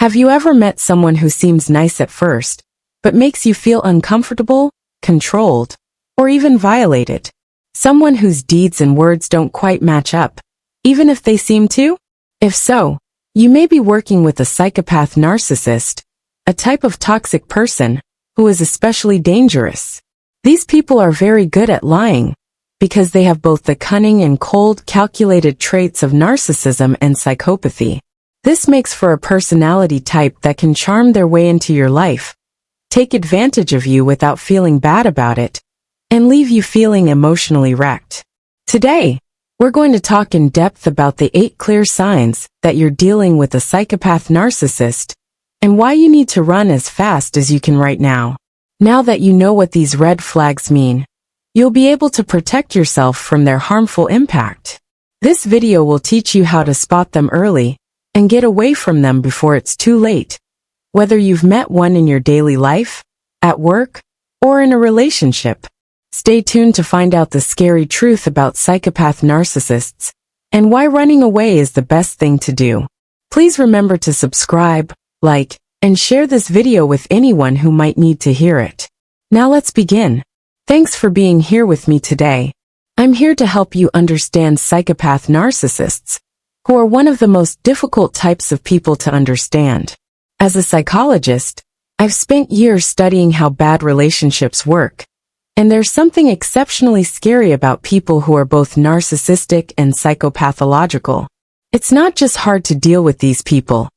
Have you ever met someone who seems nice at first, but makes you feel uncomfortable, controlled, or even violated? Someone whose deeds and words don't quite match up, even if they seem to? If so, you may be working with a psychopath narcissist, a type of toxic person who is especially dangerous. These people are very good at lying, because they have both the cunning and cold, calculated traits of narcissism and psychopathy. This makes for a personality type that can charm their way into your life, take advantage of you without feeling bad about it, and leave you feeling emotionally wrecked. Today, we're going to talk in depth about the 8 clear signs that you're dealing with a psychopath narcissist, and why you need to run as fast as you can right now. Now that you know what these red flags mean, you'll be able to protect yourself from their harmful impact. This video will teach you how to spot them early and get away from them before it's too late. Whether you've met one in your daily life, at work, or in a relationship. Stay tuned to find out the scary truth about psychopath narcissists and why running away is the best thing to do. Please remember to subscribe, like, and share this video with anyone who might need to hear it. Now let's begin. Thanks for being here with me today. I'm here to help you understand psychopath narcissists, who are one of the most difficult types of people to understand. As a psychologist, I've spent years studying how bad relationships work, and there's something exceptionally scary about people who are both narcissistic and psychopathological. It's not just hard to deal with these people.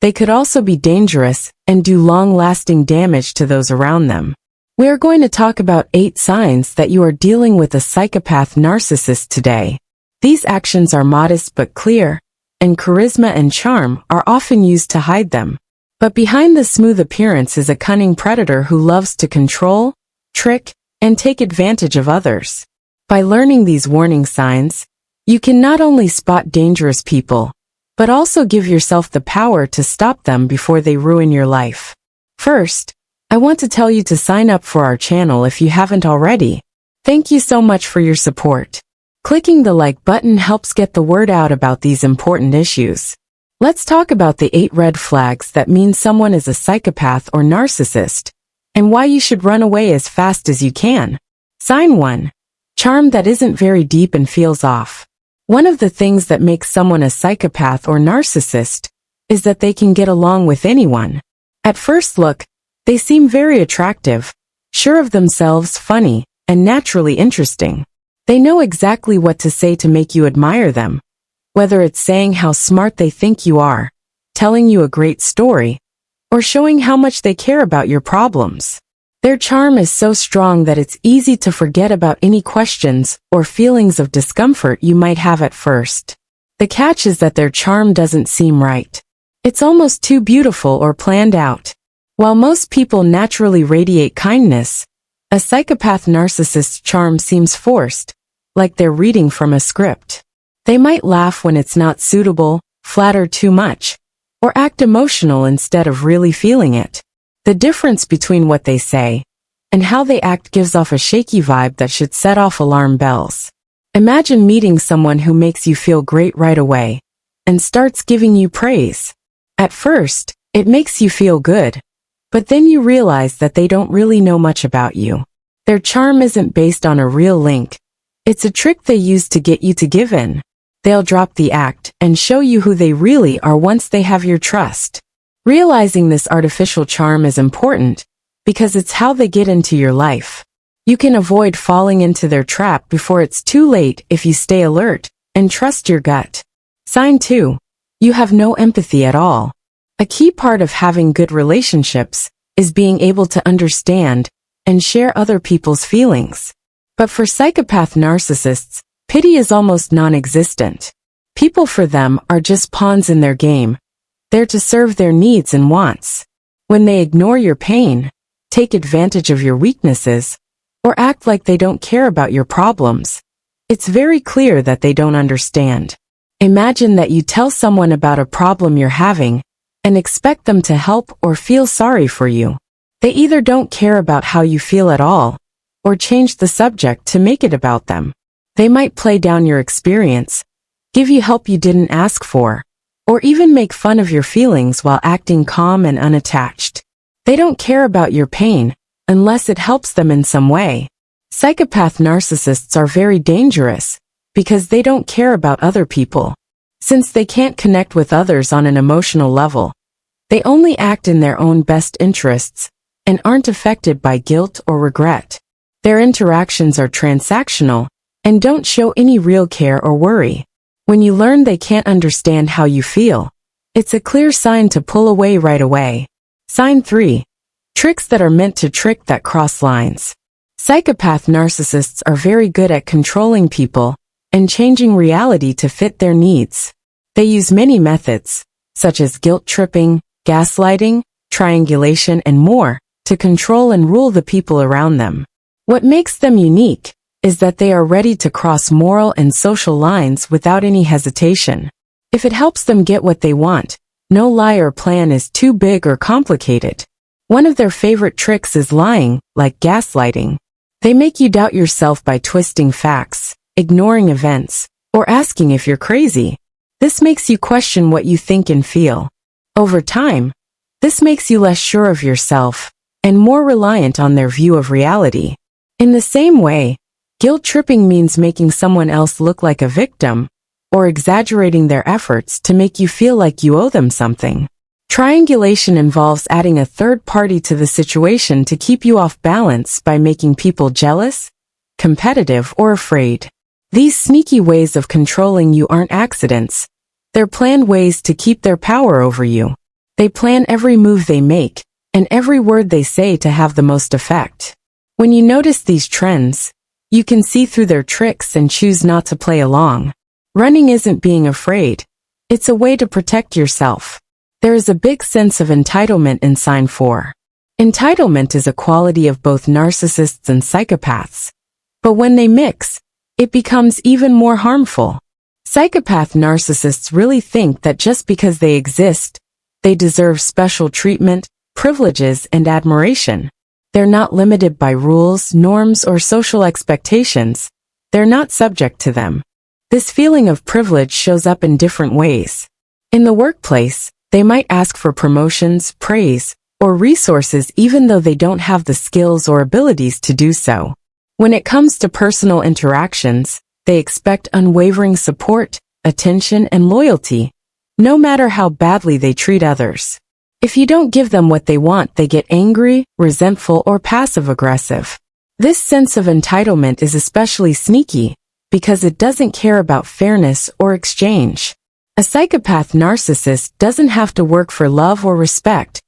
They could also be dangerous and do long-lasting damage to those around them. We are going to talk about 8 signs that you are dealing with a psychopath narcissist today. These actions are modest but clear, and charisma and charm are often used to hide them. But behind the smooth appearance is a cunning predator who loves to control, trick, and take advantage of others. By learning these warning signs, you can not only spot dangerous people, but also give yourself the power to stop them before they ruin your life. First, I want to tell you to sign up for our channel if you haven't already. Thank you so much for your support. Clicking the like button helps get the word out about these important issues. Let's talk about the 8 red flags that mean someone is a psychopath or narcissist, and why you should run away as fast as you can. Sign 1. Charm that isn't very deep and feels off. One of the things that makes someone a psychopath or narcissist is that they can get along with anyone. At first look, they seem very attractive, sure of themselves, funny, and naturally interesting. They know exactly what to say to make you admire them, whether it's saying how smart they think you are, telling you a great story, or showing how much they care about your problems. Their charm is so strong that it's easy to forget about any questions or feelings of discomfort you might have at first. The catch is that their charm doesn't seem right. It's almost too beautiful or planned out. While most people naturally radiate kindness, a psychopath narcissist's charm seems forced, like they're reading from a script. They might laugh when it's not suitable, flatter too much, or act emotional instead of really feeling it. The difference between what they say and how they act gives off a shaky vibe that should set off alarm bells. Imagine meeting someone who makes you feel great right away and starts giving you praise. At first, it makes you feel good, but then you realize that they don't really know much about you. Their charm isn't based on a real link. It's a trick they use to get you to give in. They'll drop the act and show you who they really are once they have your trust. Realizing this artificial charm is important because it's how they get into your life. You can avoid falling into their trap before it's too late if you stay alert and trust your gut. Sign 2. You have no empathy at all. A key part of having good relationships is being able to understand and share other people's feelings. But for psychopath narcissists, pity is almost non-existent. People for them are just pawns in their game, there to serve their needs and wants. When they ignore your pain, take advantage of your weaknesses, or act like they don't care about your problems, it's very clear that they don't understand. Imagine that you tell someone about a problem you're having and expect them to help or feel sorry for you. They either don't care about how you feel at all, or change the subject to make it about them. They might play down your experience, give you help you didn't ask for, or even make fun of your feelings while acting calm and unattached. They don't care about your pain, unless it helps them in some way. Psychopath narcissists are very dangerous, because they don't care about other people. Since they can't connect with others on an emotional level, they only act in their own best interests, and aren't affected by guilt or regret. Their interactions are transactional, and don't show any real care or worry. When you learn they can't understand how you feel, it's a clear sign to pull away right away. Sign 3. Tricks that are meant to trick that cross lines. Psychopath narcissists are very good at controlling people and changing reality to fit their needs. They use many methods, such as guilt tripping, gaslighting, triangulation, and more, to control and rule the people around them. What makes them unique is that they are ready to cross moral and social lines without any hesitation. If it helps them get what they want, no lie or plan is too big or complicated. One of their favorite tricks is lying, like gaslighting. They make you doubt yourself by twisting facts, ignoring events, or asking if you're crazy. This makes you question what you think and feel. Over time, this makes you less sure of yourself and more reliant on their view of reality. In the same way, guilt tripping means making someone else look like a victim or exaggerating their efforts to make you feel like you owe them something. Triangulation involves adding a third party to the situation to keep you off balance by making people jealous, competitive, or afraid. These sneaky ways of controlling you aren't accidents. They're planned ways to keep their power over you. They plan every move they make and every word they say to have the most effect. When you notice these trends, you can see through their tricks and choose not to play along. Running isn't being afraid. It's a way to protect yourself. There is a big sense of entitlement in sign 4. Entitlement is a quality of both narcissists and psychopaths. But when they mix, it becomes even more harmful. Psychopath narcissists really think that just because they exist, they deserve special treatment, privileges, and admiration. They're not limited by rules, norms, or social expectations. They're not subject to them. This feeling of privilege shows up in different ways. In the workplace, they might ask for promotions, praise, or resources even though they don't have the skills or abilities to do so. When it comes to personal interactions, they expect unwavering support, attention, and loyalty, no matter how badly they treat others. If you don't give them what they want, they get angry, resentful, or passive-aggressive. This sense of entitlement is especially sneaky because it doesn't care about fairness or exchange. A psychopath narcissist doesn't have to work for love or respect.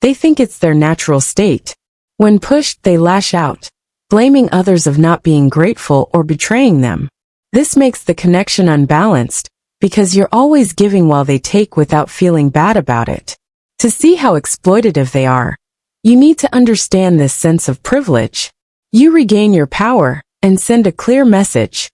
They think it's their natural state. When pushed, they lash out, blaming others of not being grateful or betraying them. This makes the connection unbalanced because you're always giving while they take without feeling bad about it. To see how exploitative they are, you need to understand this sense of privilege. You regain your power and send a clear message.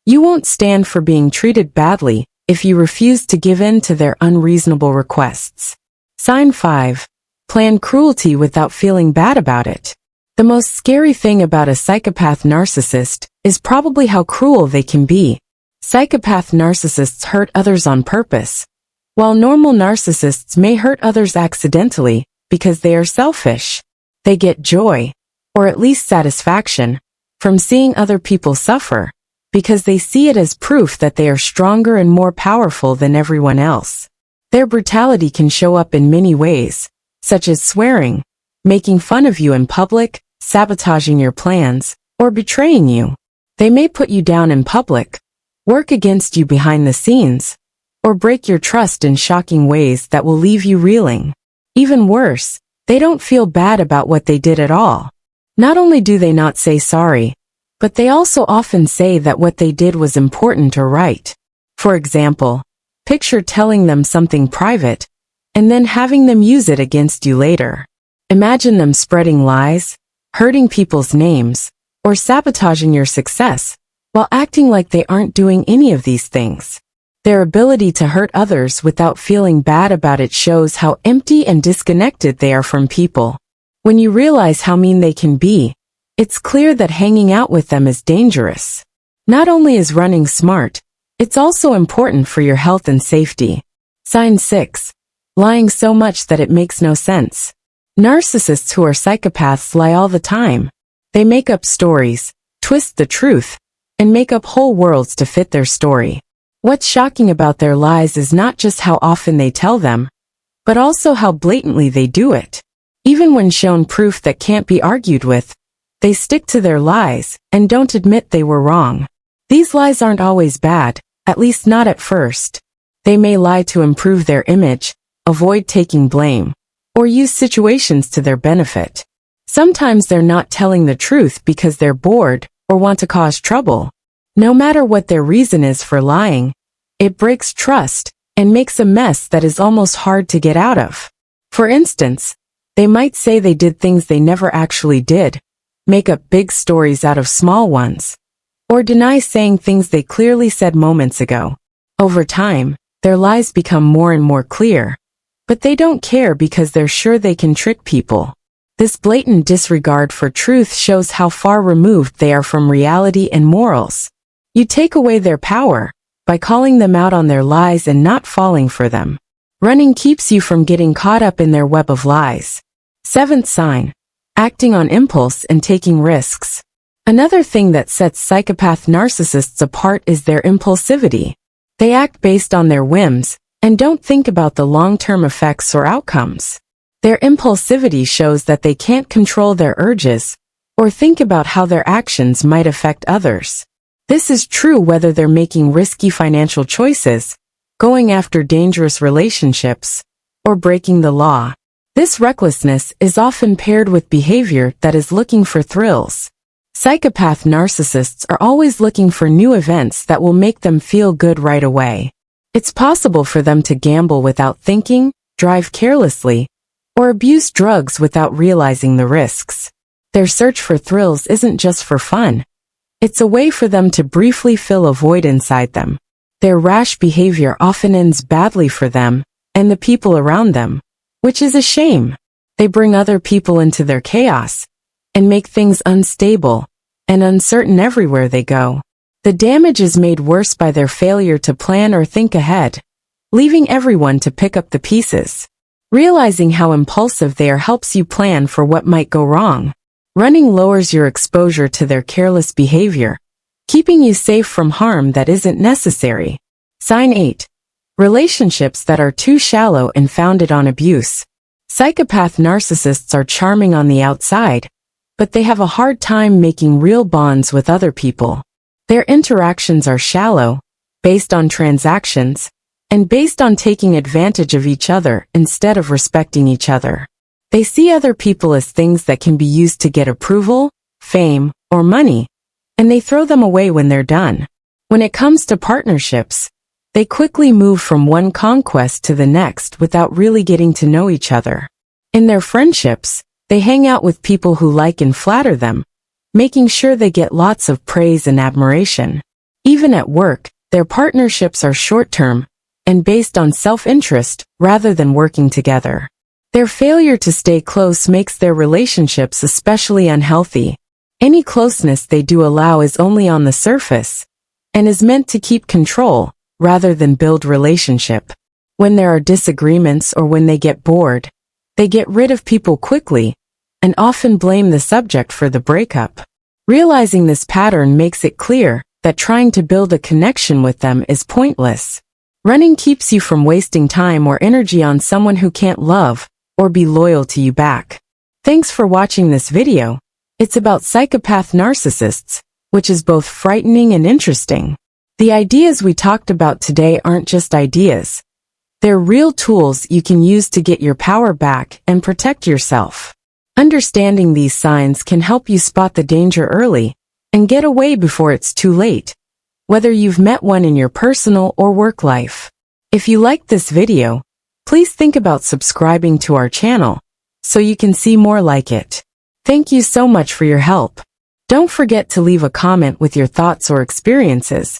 You won't stand for being treated badly if you refuse to give in to their unreasonable requests. Sign 5. Plan cruelty without feeling bad about it. The most scary thing about a psychopath narcissist is probably how cruel they can be. Psychopath narcissists hurt others on purpose, while normal narcissists may hurt others accidentally because they are selfish. They get joy, or at least satisfaction, from seeing other people suffer, because they see it as proof that they are stronger and more powerful than everyone else. Their brutality can show up in many ways, such as swearing, making fun of you in public, sabotaging your plans, or betraying you. They may put you down in public, work against you behind the scenes, or break your trust in shocking ways that will leave you reeling. Even worse, they don't feel bad about what they did at all. Not only do they not say sorry, but they also often say that what they did was important or right. For example, picture telling them something private, and then having them use it against you later. Imagine them spreading lies, hurting people's names, or sabotaging your success, while acting like they aren't doing any of these things. Their ability to hurt others without feeling bad about it shows how empty and disconnected they are from people. When you realize how mean they can be, it's clear that hanging out with them is dangerous. Not only is running smart, it's also important for your health and safety. Sign 6. Lying so much that it makes no sense. Narcissists who are psychopaths lie all the time. They make up stories, twist the truth, and make up whole worlds to fit their story. What's shocking about their lies is not just how often they tell them, but also how blatantly they do it. Even when shown proof that can't be argued with, they stick to their lies and don't admit they were wrong. These lies aren't always bad, at least not at first. They may lie to improve their image, avoid taking blame, or use situations to their benefit. Sometimes they're not telling the truth because they're bored or want to cause trouble. No matter what their reason is for lying, it breaks trust and makes a mess that is almost hard to get out of. For instance, they might say they did things they never actually did, make up big stories out of small ones, or deny saying things they clearly said moments ago. Over time, their lies become more and more clear, but they don't care because they're sure they can trick people. This blatant disregard for truth shows how far removed they are from reality and morals. You take away their power by calling them out on their lies and not falling for them. Running keeps you from getting caught up in their web of lies. 7th sign. Acting on impulse and taking risks. Another thing that sets psychopath narcissists apart is their impulsivity. They act based on their whims and don't think about the long-term effects or outcomes. Their impulsivity shows that they can't control their urges or think about how their actions might affect others. This is true whether they're making risky financial choices, going after dangerous relationships, or breaking the law. This recklessness is often paired with behavior that is looking for thrills. Psychopath narcissists are always looking for new events that will make them feel good right away. It's possible for them to gamble without thinking, drive carelessly, or abuse drugs without realizing the risks. Their search for thrills isn't just for fun. It's a way for them to briefly fill a void inside them. Their rash behavior often ends badly for them and the people around them, which is a shame. They bring other people into their chaos and make things unstable and uncertain everywhere they go. The damage is made worse by their failure to plan or think ahead, leaving everyone to pick up the pieces. Realizing how impulsive they are helps you plan for what might go wrong. Running lowers your exposure to their careless behavior, keeping you safe from harm that isn't necessary. Sign 8. Relationships that are too shallow and founded on abuse. Psychopath narcissists are charming on the outside, but they have a hard time making real bonds with other people. Their interactions are shallow, based on transactions, and based on taking advantage of each other instead of respecting each other. They see other people as things that can be used to get approval, fame, or money, and they throw them away when they're done. When it comes to partnerships, they quickly move from one conquest to the next without really getting to know each other. In their friendships, they hang out with people who like and flatter them, making sure they get lots of praise and admiration. Even at work, their partnerships are short-term and based on self-interest rather than working together. Their failure to stay close makes their relationships especially unhealthy. Any closeness they do allow is only on the surface and is meant to keep control rather than build relationship. When there are disagreements or when they get bored, they get rid of people quickly and often blame the subject for the breakup. Realizing this pattern makes it clear that trying to build a connection with them is pointless. Running keeps you from wasting time or energy on someone who can't love or be loyal to you back. Thanks for watching this video. It's about psychopath narcissists, which is both frightening and interesting. The ideas we talked about today aren't just ideas. They're real tools you can use to get your power back and protect yourself. Understanding these signs can help you spot the danger early and get away before it's too late, whether you've met one in your personal or work life. If you liked this video, please think about subscribing to our channel so you can see more like it. Thank you so much for your help. Don't forget to leave a comment with your thoughts or experiences.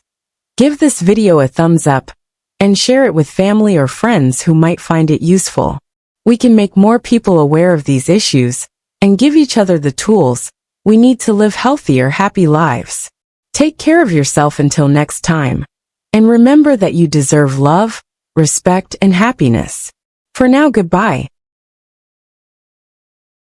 Give this video a thumbs up and share it with family or friends who might find it useful. We can make more people aware of these issues and give each other the tools we need to live healthier, happy lives. Take care of yourself until next time. And remember that you deserve love, respect, and happiness. For now, goodbye.